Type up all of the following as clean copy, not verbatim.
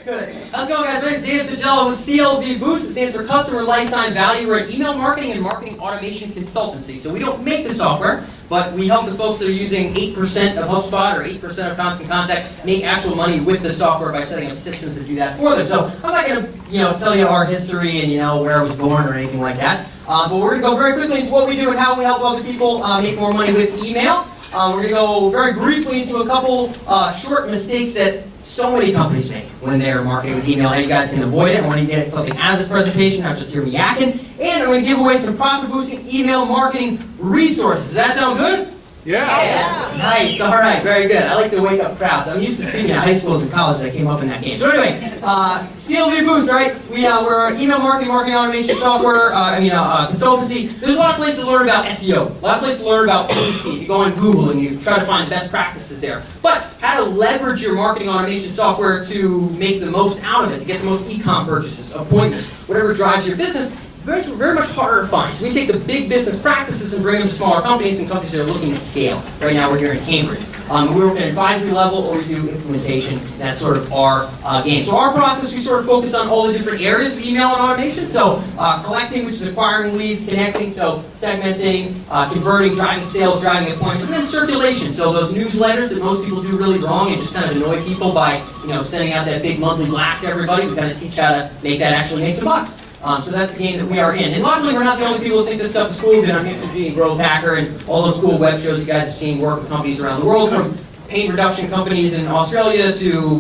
Good. How's it going, guys? My name is Dan Fitzgerald with CLVboost. It stands for Customer Lifetime Value. We're an email marketing and marketing automation consultancy. So we don't make the software, but we help the folks that are using 8% of HubSpot or 8% of Constant Contact make actual money with the software by setting up systems that do that for them. So I'm not going to, tell you our history and where I was born or anything like that. But we're going to go very quickly into what we do and how we help other people make more money with email. We're going to go very briefly into a couple short mistakes that so many companies make when they're marketing with email, how you guys can avoid it. I want to get something out of this presentation, not just hear me yakking. And I'm going to give away some profit-boosting email marketing resources. Does that sound good? Yeah. Nice. All right. Very good. I like to wake up crowds. I'm used to speaking at high schools and colleges. I came up in that game. So anyway, CLVboost, right? We're an email marketing automation software, consultancy. There's a lot of places to learn about SEO. A lot of places to learn about PPC. If you go on Google and you try to find the best practices there. But how to leverage your marketing automation software to make the most out of it, to get the most e-com purchases, appointments, whatever drives your business. Very much harder to find. So we take the big business practices and bring them to smaller companies and companies that are looking to scale. Right now we're here in Cambridge. We work at advisory level or we do implementation. That's sort of our game. So our process, we sort of focus on all the different areas of email and automation. So collecting, which is acquiring leads, connecting, so segmenting, converting, driving sales, driving appointments, and then circulation. So those newsletters that most people do really wrong and just kind of annoy people by sending out that big monthly blast to everybody. We kind of teach how to make that actually make some bucks. So that's the game that we are in. And luckily, we're not the only people who think this stuff is cool. We've been on MixerG and Growth Hacker and all those cool web shows you guys have seen work with companies around the world, from pain reduction companies in Australia to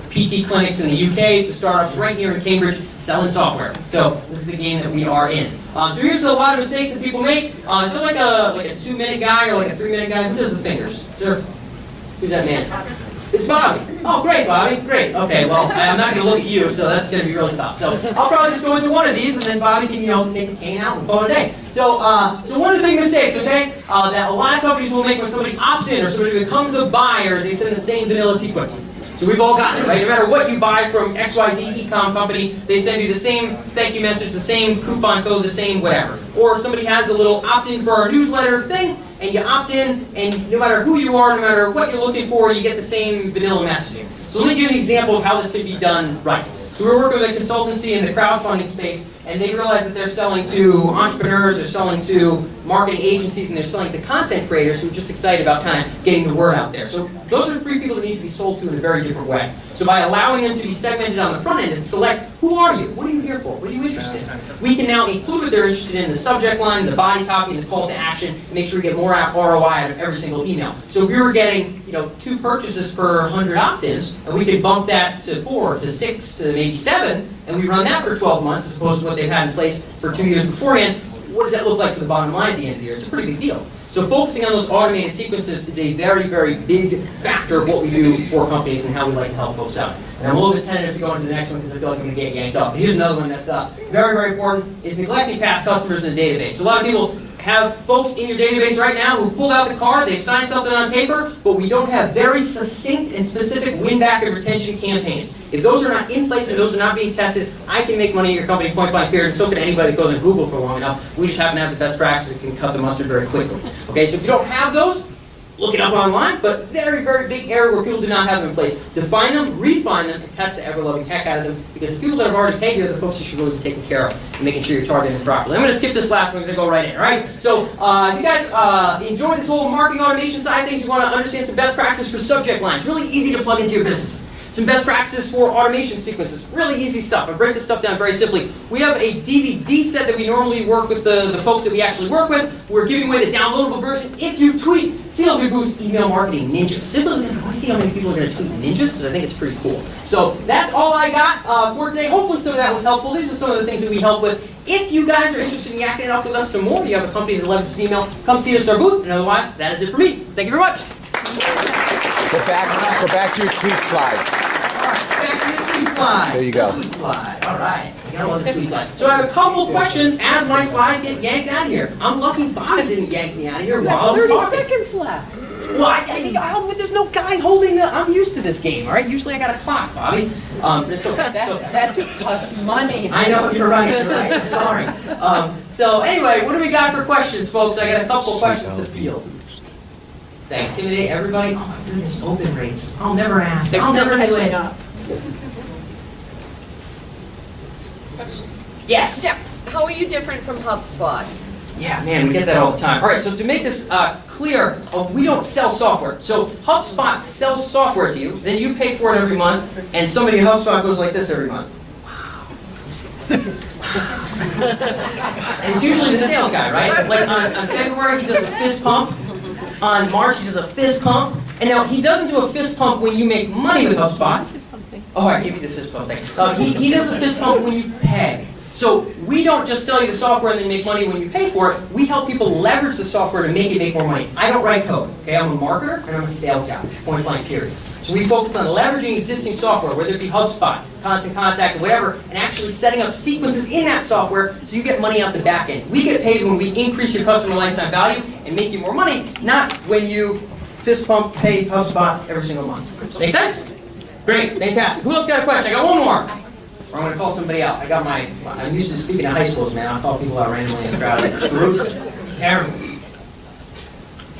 PT clinics in the UK to startups right here in Cambridge selling software. So this is the game that we are in. So here's a lot of mistakes that people make. Is there like a 2-minute guy or like a 3-minute guy? Who does the fingers? Who's that man? It's Bobby. Oh, great, Bobby. Great. Okay, well, I'm not going to look at you, so that's going to be really tough. So I'll probably just go into one of these, and then Bobby can, take the cane out and call it a day. So one of the big mistakes, okay, that a lot of companies will make when somebody opts in or somebody becomes a buyer is they send the same vanilla sequence. So we've all gotten it, right? No matter what you buy from XYZ e-com company, they send you the same thank you message, the same coupon code, the same whatever. Or somebody has a little opt-in for our newsletter thing, and you opt in, and no matter who you are, no matter what you're looking for, you get the same vanilla messaging. So let me give you an example of how this can be done right. So we're working with a consultancy in the crowdfunding space, and they realize that they're selling to entrepreneurs, they're selling to marketing agencies, and they're selling to content creators who are just excited about kind of getting the word out there. So those are the 3 people that need to be sold to in a very different way. So by allowing them to be segmented on the front end and select, who are you? What are you here for? What are you interested in? We can now include what they're interested in the subject line, the body copy, and the call to action, and make sure we get more ROI out of every single email. So if we were getting 2 purchases per 100 opt-ins, and we could bump that to 4, to 6, to maybe 7, and we run that for 12 months as opposed to what they've had in place for 2 years beforehand, what does that look like for the bottom line at the end of the year? It's a pretty big deal. So focusing on those automated sequences is a very, very big factor of what we do for companies and how we like to help folks out. And I'm a little bit tentative to go into the next one because I feel like I'm going to get yanked off. But here's another one that's very, very important, is neglecting past customers in a database. So a lot of people have folks in your database right now who've pulled out the card, they've signed something on paper, but we don't have very succinct and specific win-back and retention campaigns. If those are not in place and those are not being tested, I can make money in your company point blank period, and so can anybody that goes on Google for long enough. We just happen to have the best practices that can cut the mustard very quickly. Okay, so if you don't have those, look it up online, but very, very big area where people do not have them in place. Define them, refine them, and test the ever-loving heck out of them, because the people that have already paid you are the folks you should really be taking care of and making sure you're targeting them properly. I'm going to skip this last one, I'm going to go right in, all right? So if you guys enjoy this whole marketing automation side of things, you want to understand some best practices for subject lines. Really easy to plug into your businesses. Some best practices for automation sequences. Really easy stuff. I break this stuff down very simply. We have a DVD set that we normally work with the folks that we actually work with. We're giving away the downloadable version if you tweet CLVboost Email Marketing Ninja. Simply because I want to see how many people are going to tweet ninjas, because I think it's pretty cool. So that's all I got for today. Hopefully some of that was helpful. These are some of the things that we help with. If you guys are interested in yakking it up with us some more, you have a company that leverages email, come see us at our booth. And otherwise, that is it for me. Thank you very much. Go back to your tweet slide. Back to the tweet slide. There you go. Tweet slide. All right. I love the tweet slide. So I have a couple questions as my slides get yanked out of here. I'm lucky Bobby didn't yank me out of here while I was talking. 30 seconds left. Well, there's no guy holding the... I'm used to this game, all right? Usually I got a clock, Bobby. It's okay. That costs money. I know, you're right. I'm sorry. So anyway, what do we got for questions, folks? I got a couple questions to field. They intimidate everybody. Oh my goodness, open rates. I'll never ask. They're I'll still never do catching it. up. Yes. Yeah. How are you different from HubSpot? Yeah, man, we get that all the time. All right, so to make this clear, we don't sell software. So HubSpot sells software to you, then you pay for it every month, and somebody at HubSpot goes like this every month. And it's usually the sales guy, right? Like on February, he does a fist pump. On March, he does a fist pump. And now, he doesn't do a fist pump when you make money with HubSpot. Oh, I gave you the fist pump thing. He does a fist pump when you pay. So we don't just sell you the software and then make money when you pay for it. We help people leverage the software to make it make more money. I don't write code, okay? I'm a marketer and I'm a sales guy, point blank period. So we focus on leveraging existing software, whether it be HubSpot, Constant Contact, or whatever, and actually setting up sequences in that software so you get money out the back end. We get paid when we increase your customer lifetime value and make you more money, not when you fist pump, pay HubSpot every single month. Make sense? Great, fantastic. Who else got a question? I got one more. Or I'm going to call somebody out. I'm used to speaking at high schools, man. I'll call people out randomly in the crowd. It's gruesome. It's terrible.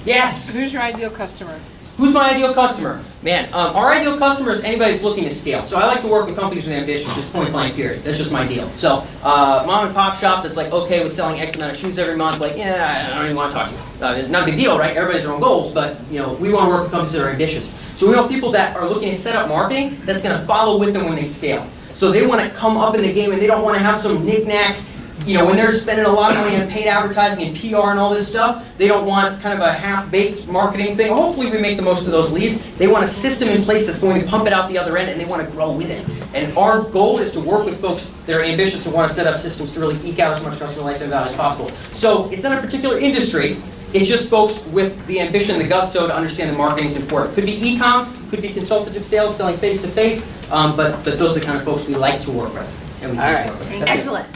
Yes? Who's your ideal customer? Who's my ideal customer? Man, our ideal customer is anybody who's looking to scale. So I like to work with companies with ambition, just point blank period. That's just my deal. So mom and pop shop that's like okay with selling X amount of shoes every month, like yeah, I don't even want to talk to you. It's not a big deal, right? Everybody has their own goals, but we want to work with companies that are ambitious. So we want people that are looking to set up marketing that's going to follow with them when they scale. So they want to come up in the game and they don't want to have some knick-knack, when they're spending a lot of money on paid advertising and PR and all this stuff, they don't want kind of a half-baked marketing thing. Hopefully we make the most of those leads. They want a system in place that's going to pump it out the other end and they want to grow with it. And our goal is to work with folks that are ambitious and want to set up systems to really eke out as much customer lifetime value as possible. So it's not a particular industry. It's just folks with the ambition, the gusto to understand that marketing is important. Could be e-com, could be consultative sales, selling face-to-face, but those are the kind of folks we like to work with. And we All teach right. work with. That's it. Excellent.